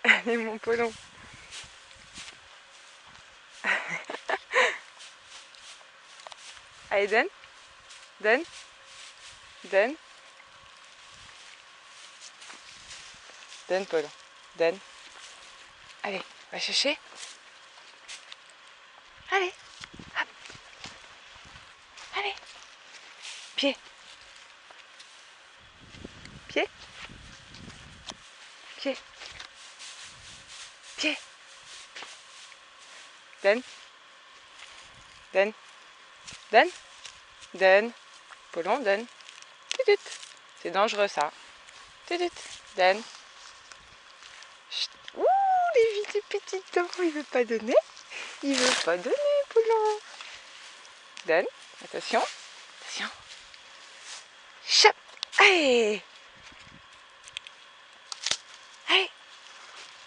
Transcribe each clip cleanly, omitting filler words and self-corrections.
Allez mon Polon. Allez donne. Donne. Donne. Donne Polon. Donne. Allez, va chercher. Allez. Hop. Allez. Pied. Pied. Pied. Pied. Donne. Donne. Donne. Donne. Polon, donne. Tutut. C'est dangereux ça. Tutut. Donne. Chut. Ouh, les vies du petit taureau, il veut pas donner. Il veut pas donner, Polon. Donne. Attention. Attention. Chop. Allez. Allez.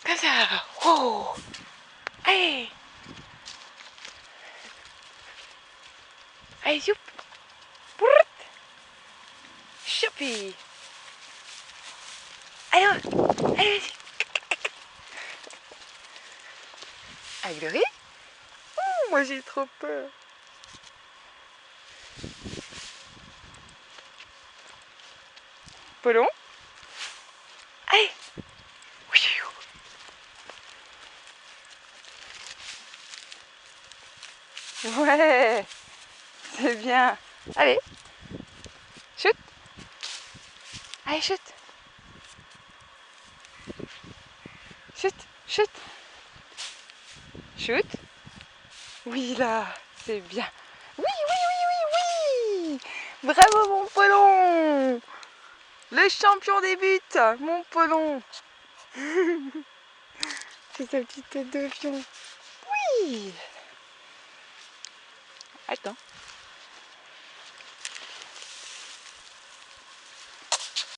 Comme ça. Oh. Allez. Allez, youp. Choupi. Allez, allez, vas-y. Avec le riz. Moi j'ai trop peur. Polon. Allez. Ouais. C'est bien. Allez. Chute. Allez, chute. Chute, chute. Chute. Oui, là, c'est bien. Oui, oui, oui, oui, oui. Bravo, mon Polon. Le champion des buts, mon Polon. C'est sa petite tête de fion. Oui. Attends.